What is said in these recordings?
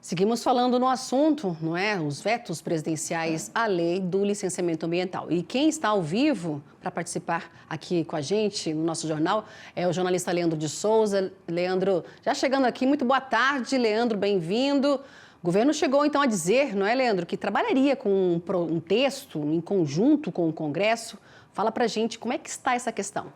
Seguimos falando no assunto, não é? Os vetos presidenciais à lei do licenciamento ambiental. E quem está ao vivo para participar aqui com a gente no nosso jornal é o jornalista Leandro de Souza. Leandro, já chegando aqui, muito boa tarde, Leandro, bem-vindo. O governo chegou então a dizer, não é, Leandro, que trabalharia com um texto em conjunto com o Congresso. Fala para a gente como é que está essa questão.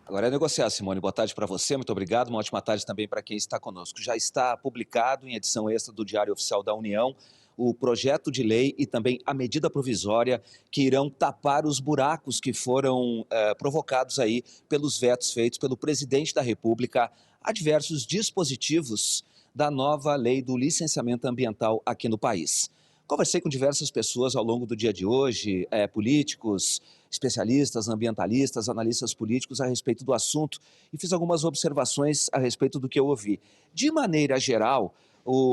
Agora é negociar, Simone. Boa tarde para você, muito obrigado. Uma ótima tarde também para quem está conosco. Já está publicado em edição extra do Diário Oficial da União o projeto de lei e também a medida provisória que irão tapar os buracos que foram provocados aí pelos vetos feitos pelo presidente da República a diversos dispositivos da nova lei do licenciamento ambiental aqui no país. Conversei com diversas pessoas ao longo do dia de hoje, políticos, especialistas, ambientalistas, analistas políticos a respeito do assunto e fiz algumas observações a respeito do que eu ouvi. De maneira geral,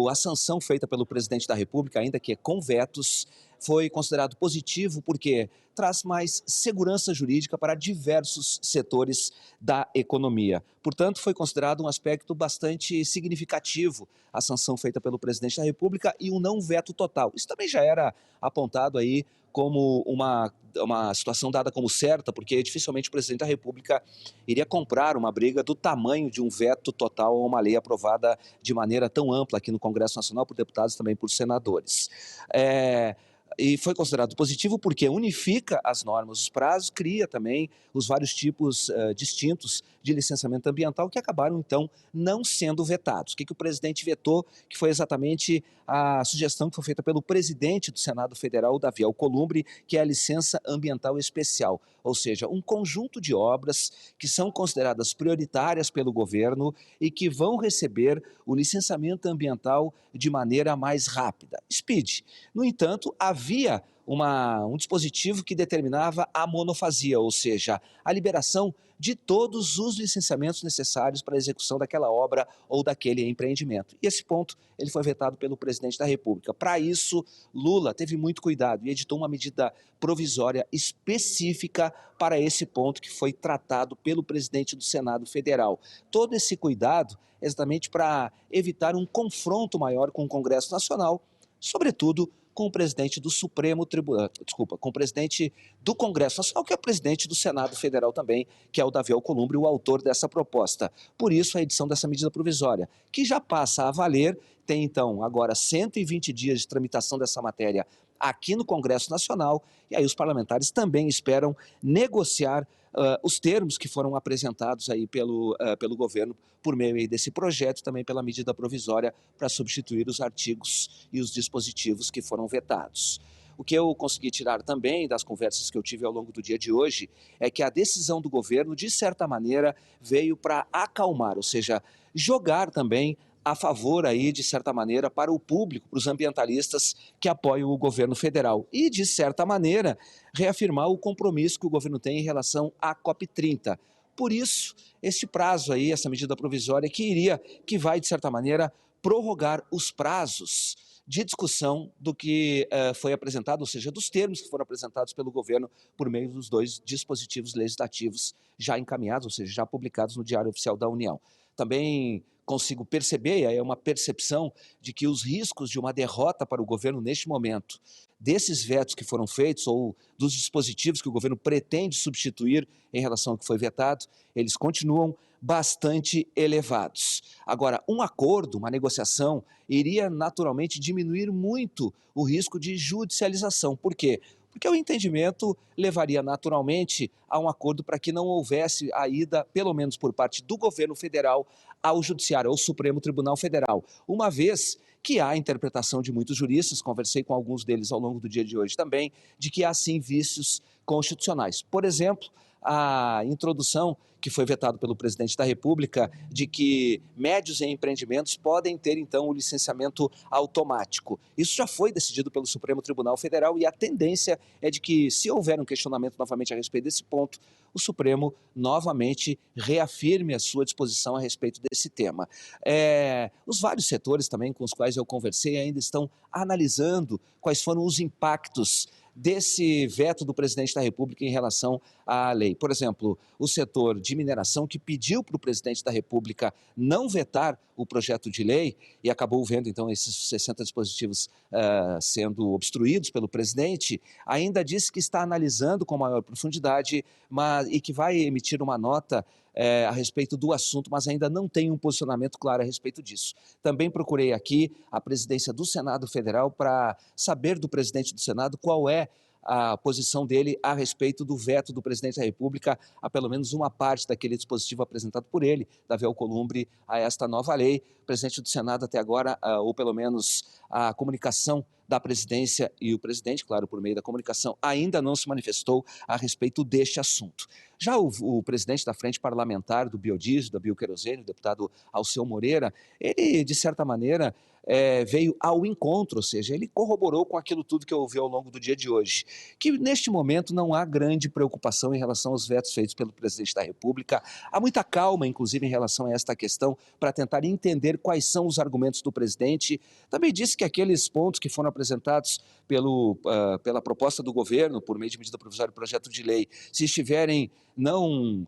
a sanção feita pelo presidente da República, ainda que com vetos, foi considerado positivo porque traz mais segurança jurídica para diversos setores da economia. Portanto, foi considerado um aspecto bastante significativo a sanção feita pelo presidente da República e um não veto total. Isso também já era apontado aí como uma situação dada como certa, porque dificilmente o presidente da República iria comprar uma briga do tamanho de um veto total a uma lei aprovada de maneira tão ampla aqui no Congresso Nacional por deputados e também por senadores. E foi considerado positivo porque unifica as normas, os prazos, cria também os vários tipos distintos de licenciamento ambiental que acabaram, então, não sendo vetados. O que o presidente vetou, que foi exatamente a sugestão que foi feita pelo presidente do Senado Federal, Davi Alcolumbre, que é a licença ambiental especial, ou seja, um conjunto de obras que são consideradas prioritárias pelo governo e que vão receber o licenciamento ambiental de maneira mais rápida. Speed. No entanto, havia um dispositivo que determinava a monofasia, ou seja, a liberação de todos os licenciamentos necessários para a execução daquela obra ou daquele empreendimento. E esse ponto ele foi vetado pelo presidente da República. Para isso, Lula teve muito cuidado e editou uma medida provisória específica para esse ponto que foi tratado pelo presidente do Senado Federal. Todo esse cuidado é exatamente para evitar um confronto maior com o Congresso Nacional, sobretudo com o presidente do Supremo Tribunal, com o presidente do Congresso Nacional, que é o presidente do Senado Federal também, que é o Davi Alcolumbre, o autor dessa proposta. Por isso, a edição dessa medida provisória, que já passa a valer, tem então agora 120 dias de tramitação dessa matéria aqui no Congresso Nacional, e aí os parlamentares também esperam negociar os termos que foram apresentados aí pelo governo por meio aí desse projeto, também pela medida provisória para substituir os artigos e os dispositivos que foram vetados. O que eu consegui tirar também das conversas que eu tive ao longo do dia de hoje é que a decisão do governo, de certa maneira, veio para acalmar, ou seja, jogar também a favor aí, de certa maneira, para o público, para os ambientalistas que apoiam o governo federal. E, de certa maneira, reafirmar o compromisso que o governo tem em relação à COP30. Por isso, este prazo aí, essa medida provisória que vai, de certa maneira, prorrogar os prazos de discussão do que foi apresentado, ou seja, dos termos que foram apresentados pelo governo por meio dos dois dispositivos legislativos já encaminhados, ou seja, já publicados no Diário Oficial da União. Também consigo perceber, é uma percepção de que os riscos de uma derrota para o governo neste momento, desses vetos que foram feitos ou dos dispositivos que o governo pretende substituir em relação ao que foi vetado, eles continuam bastante elevados. Agora, um acordo, uma negociação, iria naturalmente diminuir muito o risco de judicialização. Por quê? Porque o entendimento levaria naturalmente a um acordo para que não houvesse a ida, pelo menos por parte do governo federal, ao Judiciário, ao Supremo Tribunal Federal, uma vez que há a interpretação de muitos juristas, conversei com alguns deles ao longo do dia de hoje também, de que há sim vícios constitucionais. Por exemplo, a introdução que foi vetado pelo presidente da República de que médios em empreendimentos podem ter então o licenciamento automático. Isso já foi decidido pelo Supremo Tribunal Federal e a tendência é de que, se houver um questionamento novamente a respeito desse ponto, o Supremo novamente reafirme a sua disposição a respeito desse tema. Os vários setores também com os quais eu conversei ainda estão analisando quais foram os impactos desse veto do presidente da República em relação à lei. Por exemplo, o setor de mineração, que pediu para o presidente da República não vetar o projeto de lei e acabou vendo, então, esses 60 dispositivos sendo obstruídos pelo presidente, ainda disse que está analisando com maior profundidade e que vai emitir uma nota a respeito do assunto, mas ainda não tem um posicionamento claro a respeito disso. Também procurei aqui a presidência do Senado Federal para saber do presidente do Senado qual é a posição dele a respeito do veto do presidente da República a pelo menos uma parte daquele dispositivo apresentado por ele, Davi Alcolumbre, a esta nova lei. O presidente do Senado até agora, ou pelo menos a comunicação da presidência e o presidente, claro, por meio da comunicação, ainda não se manifestou a respeito deste assunto. Já o presidente da Frente Parlamentar do Biodiesel, da Bioquerosene, o deputado Alceu Moreira, ele, de certa maneira, veio ao encontro, ou seja, ele corroborou com aquilo tudo que eu ouvi ao longo do dia de hoje, que neste momento não há grande preocupação em relação aos vetos feitos pelo presidente da República, há muita calma, inclusive, em relação a esta questão, para tentar entender quais são os argumentos do presidente. Também disse que aqueles pontos que foram apresentados pela proposta do governo, por meio de medida provisória e projeto de lei, se estiverem não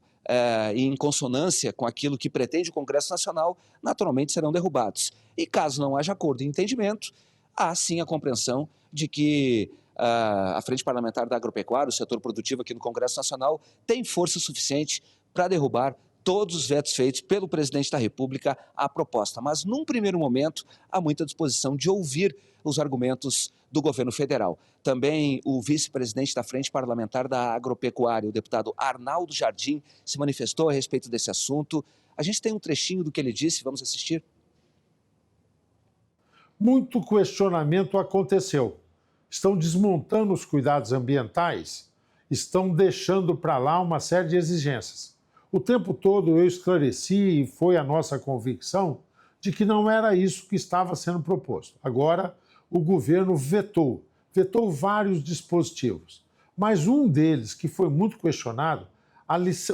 em consonância com aquilo que pretende o Congresso Nacional, naturalmente serão derrubados. E caso não haja acordo e entendimento, há sim a compreensão de que a Frente Parlamentar da Agropecuária, o setor produtivo aqui no Congresso Nacional, tem força suficiente para derrubar todos os vetos feitos pelo presidente da República à proposta. Mas, num primeiro momento, há muita disposição de ouvir os argumentos do governo federal. Também o vice-presidente da Frente Parlamentar da Agropecuária, o deputado Arnaldo Jardim, se manifestou a respeito desse assunto. A gente tem um trechinho do que ele disse, vamos assistir? Muito questionamento aconteceu. Estão desmontando os cuidados ambientais, estão deixando para lá uma série de exigências. O tempo todo eu esclareci e foi a nossa convicção de que não era isso que estava sendo proposto. Agora, o governo vetou vários dispositivos, mas um deles, que foi muito questionado,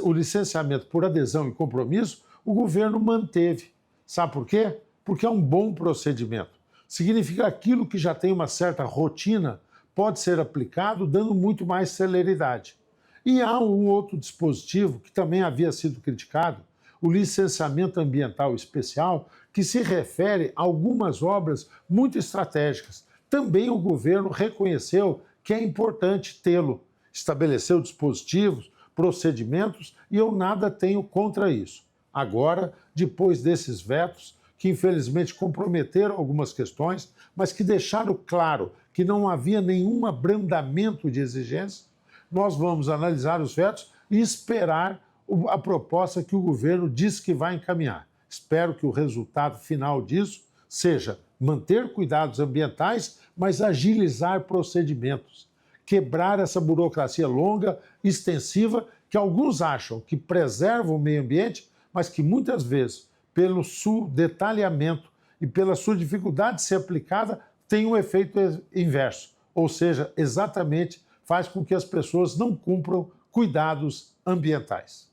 o licenciamento por adesão e compromisso, o governo manteve. Sabe por quê? Porque é um bom procedimento. Significa que aquilo que já tem uma certa rotina pode ser aplicado, dando muito mais celeridade. E há um outro dispositivo que também havia sido criticado, o licenciamento ambiental especial, que se refere a algumas obras muito estratégicas. Também o governo reconheceu que é importante tê-lo, estabeleceu dispositivos, procedimentos, e eu nada tenho contra isso. Agora, depois desses vetos, que infelizmente comprometeram algumas questões, mas que deixaram claro que não havia nenhum abrandamento de exigências, nós vamos analisar os vetos e esperar a proposta que o governo diz que vai encaminhar. Espero que o resultado final disso seja manter cuidados ambientais, mas agilizar procedimentos, quebrar essa burocracia longa, extensiva, que alguns acham que preserva o meio ambiente, mas que muitas vezes, pelo seu detalhamento e pela sua dificuldade de ser aplicada, tem um efeito inverso, ou seja, exatamente faz com que as pessoas não cumpram cuidados ambientais.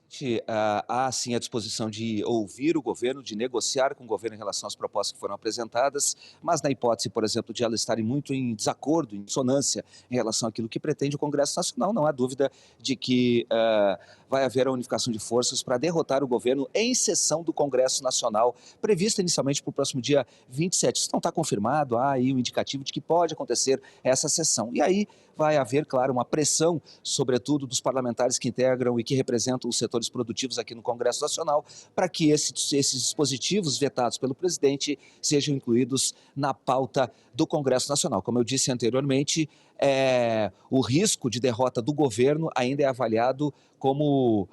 Há sim a disposição de ouvir o governo, de negociar com o governo em relação às propostas que foram apresentadas, mas na hipótese, por exemplo, de elas estarem muito em desacordo, em dissonância em relação àquilo que pretende o Congresso Nacional, não há dúvida de que vai haver a unificação de forças para derrotar o governo em sessão do Congresso Nacional, prevista inicialmente para o próximo dia 27. Isso não está confirmado, há aí um indicativo de que pode acontecer essa sessão. E aí vai haver, claro, uma pressão, sobretudo dos parlamentares que integram e que representam os setores produtivos aqui no Congresso Nacional, para que esses dispositivos vetados pelo presidente sejam incluídos na pauta do Congresso Nacional. Como eu disse anteriormente, o risco de derrota do governo ainda é avaliado como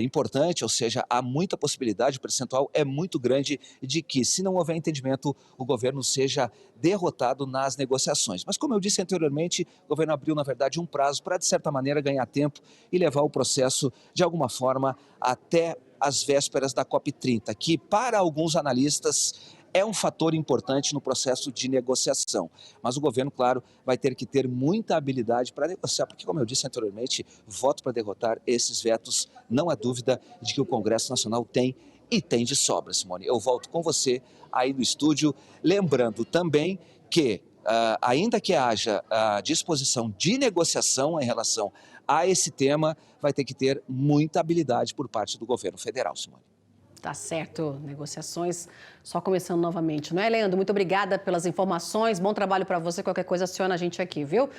importante, ou seja, há muita possibilidade, o percentual é muito grande de que, se não houver entendimento, o governo seja derrotado nas negociações. Mas, como eu disse anteriormente, o governo abriu, na verdade, um prazo para, de certa maneira, ganhar tempo e levar o processo, de alguma forma, até as vésperas da COP30, que, para alguns analistas, é um fator importante no processo de negociação. Mas o governo, claro, vai ter que ter muita habilidade para negociar, porque, como eu disse anteriormente, voto para derrotar esses vetos, não há dúvida de que o Congresso Nacional tem e tem de sobra, Simone. Eu volto com você aí no estúdio, lembrando também que ainda que haja a disposição de negociação em relação a esse tema, vai ter que ter muita habilidade por parte do governo federal, Simone. Tá certo, negociações só começando novamente, não é, Leandro? Muito obrigada pelas informações, bom trabalho para você, qualquer coisa aciona a gente aqui, viu?